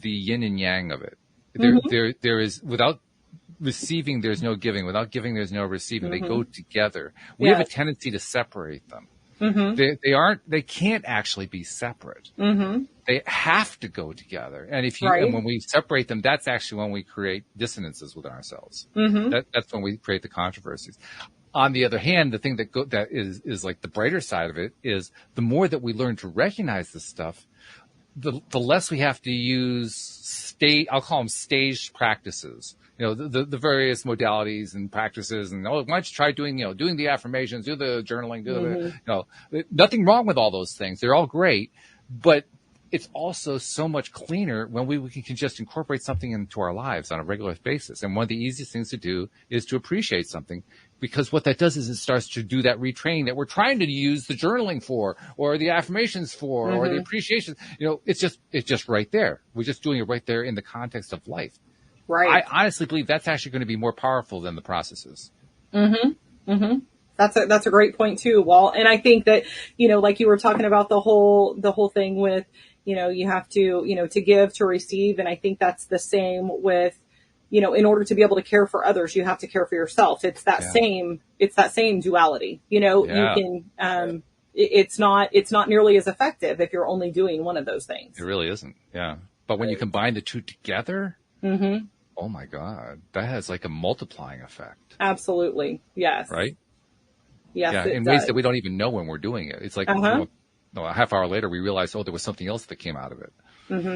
the yin and yang of it. There is, without receiving, there's no giving. Without giving, there's no receiving. They go together. We have a tendency to separate them. They can't actually be separate. They have to go together. And and when we separate them, that's actually when we create dissonances within ourselves. That's when we create the controversies. On the other hand, the thing that is like the brighter side of it is the more that we learn to recognize this stuff, the less we have to use I'll call them staged practices. the various modalities and practices, and why don't you try doing the affirmations, do the journaling, nothing wrong with all those things. They're all great, but it's also so much cleaner when we can just incorporate something into our lives on a regular basis. And one of the easiest things to do is to appreciate something, because what that does is it starts to do that retraining that we're trying to use the journaling for, or the affirmations for, or the appreciation. It's just right there. We're just doing it right there in the context of life. Right. I honestly believe that's actually going to be more powerful than the processes. Mm-hmm. Mm-hmm. That's a great point too, Walt. And I think that, like you were talking about the whole thing with, you have to, to give, to receive. And I think that's the same with, in order to be able to care for others, you have to care for yourself. It's that same duality, you can, it's not nearly as effective if you're only doing one of those things. It really isn't. Yeah. But when you combine the two together, oh my God, that has like a multiplying effect. Absolutely. Yes. Right? Yes. Yeah. In ways that we don't even know when we're doing it. It's like, a half hour later, we realize, there was something else that came out of it. Mm-hmm.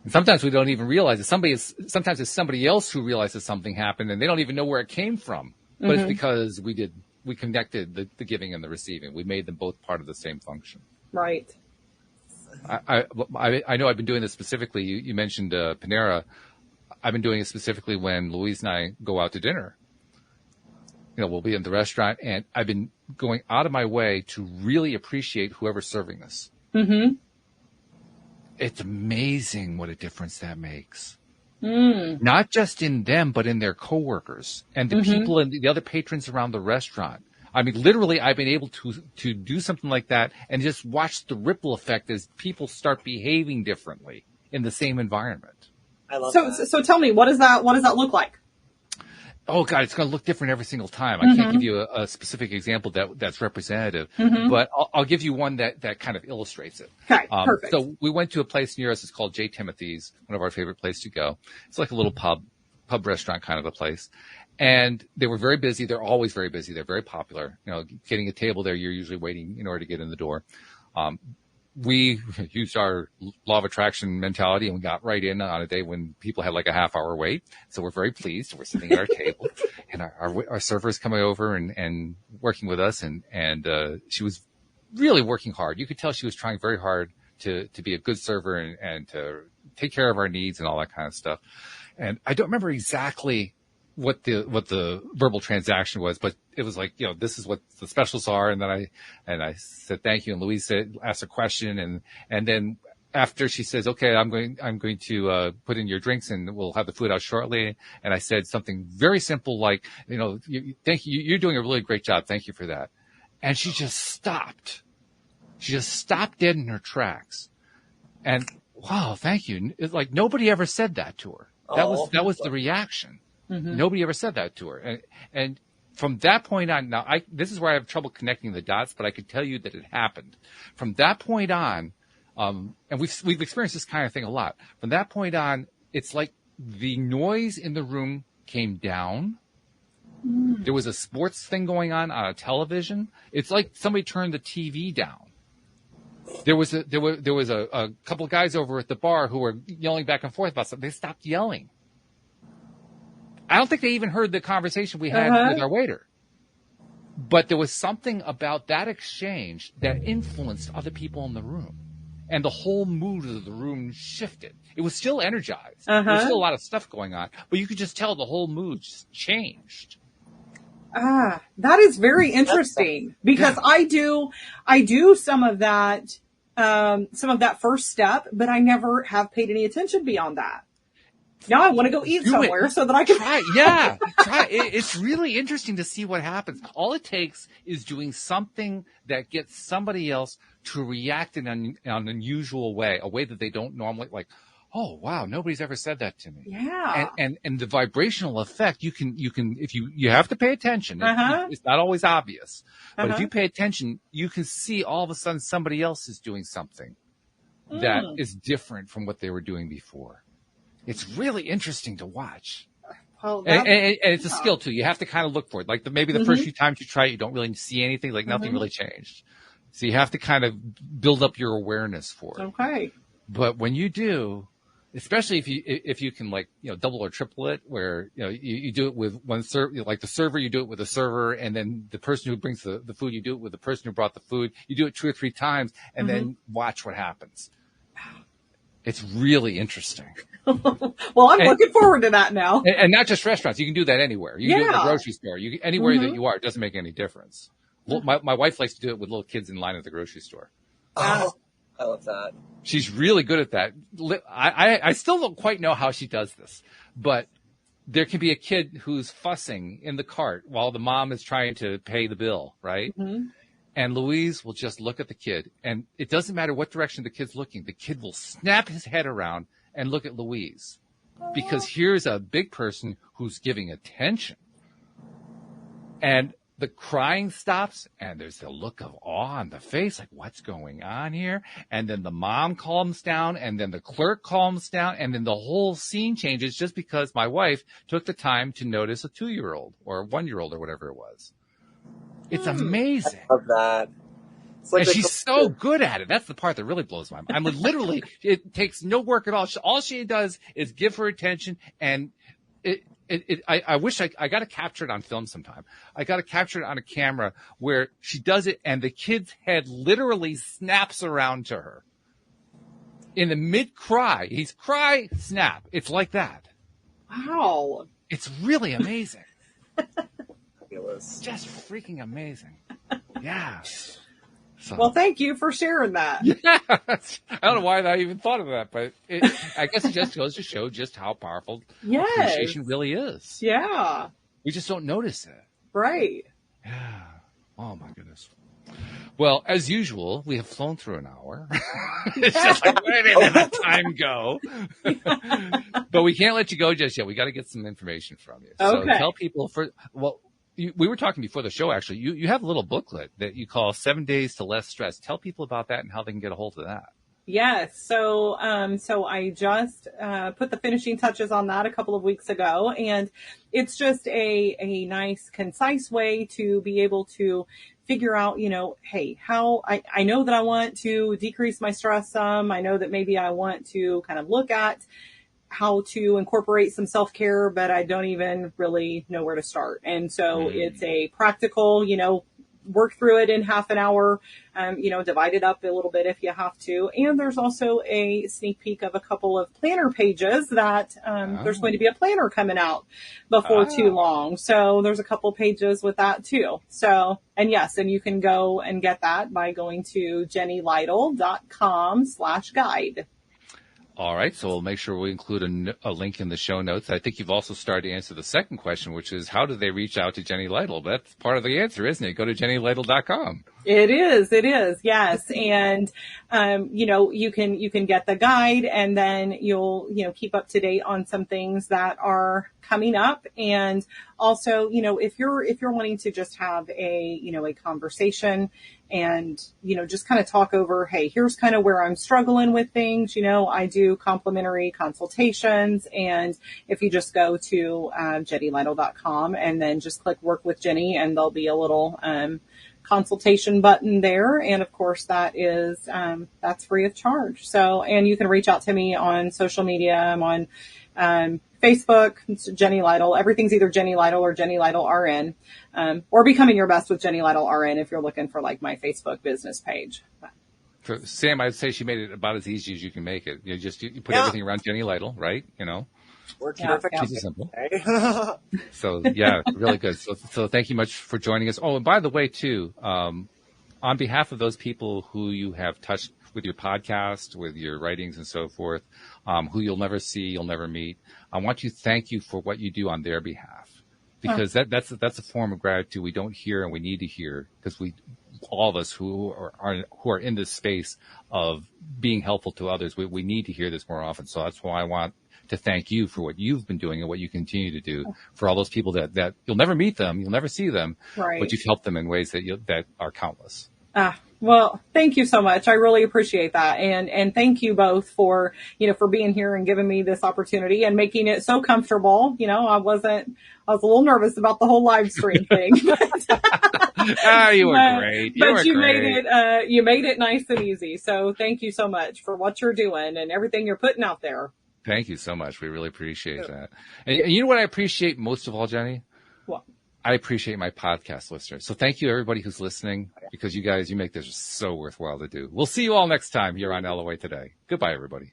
And sometimes we don't even realize it. Sometimes it's somebody else who realizes something happened and they don't even know where it came from. But it's because we connected the giving and the receiving. We made them both part of the same function. Right. I know I've been doing this specifically. You mentioned Panera. I've been doing it specifically when Louise and I go out to dinner. We'll be in the restaurant, and I've been going out of my way to really appreciate whoever's serving us. Mm-hmm. It's amazing what a difference that makes. Not just in them, but in their coworkers and the people and the other patrons around the restaurant. I mean, literally, I've been able to do something like that and just watch the ripple effect as people start behaving differently in the same environment. I love that. So tell me, what does that look like? Oh God, it's going to look different every single time. I can't give you a specific example that's representative, but I'll give you one that kind of illustrates it. Okay, perfect. So we went to a place near us. It's called J. Timothy's, one of our favorite places to go. It's like a little pub restaurant kind of a place. And they were very busy. They're always very busy. They're very popular. Getting a table there, you're usually waiting in order to get in the door. We used our law of attraction mentality and we got right in on a day when people had like a half hour wait. So we're very pleased. We're sitting at our table and our server is coming over and working with us. And she was really working hard. You could tell she was trying very hard to be a good server and to take care of our needs and all that kind of stuff. And I don't remember exactly what the verbal transaction was, but it was like, this is what the specials are. And then I said, thank you. And Louise asked a question. And then after she says, okay, I'm going to put in your drinks and we'll have the food out shortly. And I said something very simple, like, thank you. You're doing a really great job. Thank you for that. And she just stopped. She just stopped dead in her tracks. And wow, thank you. It's like nobody ever said that to her. That was the reaction. Mm-hmm. Nobody ever said that to her. And from that point on, now this is where I have trouble connecting the dots, but I could tell you that it happened. From that point on, and we've experienced this kind of thing a lot. From that point on, it's like the noise in the room came down. There was a sports thing going on a television. It's like somebody turned the TV down. There was a couple of guys over at the bar who were yelling back and forth about something. They stopped yelling. I don't think they even heard the conversation we had with our waiter. But there was something about that exchange that influenced other people in the room. And the whole mood of the room shifted. It was still energized. There was still a lot of stuff going on. But you could just tell the whole mood just changed. That is very interesting because I do some of that first step, but I never have paid any attention beyond that. Now I want to go eat somewhere so that I can try. Yeah, try. It's really interesting to see what happens. All it takes is doing something that gets somebody else to react in an unusual way, a way that they don't normally like. Oh wow, nobody's ever said that to me. Yeah. And the vibrational effect, you can if you have to pay attention. It's not always obvious, but if you pay attention, you can see all of a sudden somebody else is doing something that is different from what they were doing before. It's really interesting to watch. Well, and it's a skill too. You have to kind of look for it. Like maybe the first few times you try it, you don't really see anything, like nothing really changed. So you have to kind of build up your awareness for it. Okay. But when you do, especially if you can like, double or triple it, where, you do it with one server, like the server, you do it with a server, and then the person who brings the food, you do it with the person who brought the food. You do it 2 or 3 times, and then watch what happens. It's really interesting. Well, I'm looking forward to that now. And not just restaurants. You can do that anywhere. You can do it in the grocery store. Anywhere that you are, it doesn't make any difference. My wife likes to do it with little kids in line at the grocery store. Oh, I love that. She's really good at that. I still don't quite know how she does this, but there can be a kid who's fussing in the cart while the mom is trying to pay the bill, right? Mm-hmm. And Louise will just look at the kid, and it doesn't matter what direction the kid's looking. The kid will snap his head around and look at Louise, because here's a big person who's giving attention. And the crying stops, and there's a look of awe on the face, like, what's going on here? And then the mom calms down, and then the clerk calms down, and then the whole scene changes just because my wife took the time to notice a 2-year-old or 1-year-old or whatever it was. It's amazing. I love that. And she's so good at it. That's the part that really blows my mind. I mean, literally, it takes no work at all. All she does is give her attention, and I wish I got to capture it on film sometime. I got to capture it on a camera where she does it, and the kid's head literally snaps around to her. In the mid-cry, he's cry, snap. It's like that. Wow. It's really amazing. Fabulous. Just freaking amazing. Yeah. So. Well, thank you for sharing that. Yeah. I don't know why I even thought of that, but I guess it just goes to show just how powerful appreciation really is. Yeah. We just don't notice it. Right. Yeah. Oh, my goodness. Well, as usual, we have flown through an hour. It's just like, where did the time go? But we can't let you go just yet. We got to get some information from you. So tell people we were talking before the show, actually. You have a little booklet that you call 7 Days to Less Stress. Tell people about that and how they can get a hold of that. Yes. So I just put the finishing touches on that a couple of weeks ago, and it's just a nice, concise way to be able to figure out, hey, how I know that I want to decrease my stress some. I know that maybe I want to kind of look at how to incorporate some self-care, but I don't even really know where to start. And so it's a practical, work through it in half an hour, divide it up a little bit if you have to. And there's also a sneak peek of a couple of planner pages that there's going to be a planner coming out before too long. So there's a couple pages with that too. So, and you can go and get that by going to jennylytle.com/guide. All right, so we'll make sure we include a link in the show notes. I think you've also started to answer the second question, which is how do they reach out to Jenny Lytle? That's part of the answer, isn't it? Go to jennylytle.com. It is, yes. And, you can get the guide, and then you'll, keep up to date on some things that are coming up. And also, if you're wanting to just have a conversation and, just kind of talk over, hey, here's kind of where I'm struggling with things. I do complimentary consultations. And if you just go to, jennylytle.com and then just click work with Jenny, and there'll be a little, consultation button there. And of course that is, that's free of charge. So, and you can reach out to me on social media. I'm on, Facebook, it's Jenny Lytle. Everything's either Jenny Lytle or Jenny Lytle RN, or Becoming Your Best with Jenny Lytle RN if you're looking for like my Facebook business page. So Sam, I'd say she made it about as easy as you can make it. You put everything around Jenny Lytle, right? Works perfect. Keep it simple. So yeah, really good. So thank you much for joining us. Oh, and by the way, too, on behalf of those people who you have touched with your podcast, with your writings and so forth, who you'll never see, you'll never meet, I want to thank you for what you do on their behalf, because that's a form of gratitude we don't hear and we need to hear, because all of us who are in this space of being helpful to others, we need to hear this more often. So that's why I want to thank you for what you've been doing and what you continue to do for all those people that you'll never meet them, you'll never see them, but you've helped them in ways that are countless. Well, thank you so much. I really appreciate that. And thank you both for being here and giving me this opportunity and making it so comfortable. I was a little nervous about the whole live stream thing. You were great. You made it nice and easy. So thank you so much for what you're doing and everything you're putting out there. Thank you so much. We really appreciate that. And you know what I appreciate most of all, Jenny? What? I appreciate my podcast listeners. So thank you everybody who's listening, because you guys, you make this so worthwhile to do. We'll see you all next time here on LOA Today. Goodbye, everybody.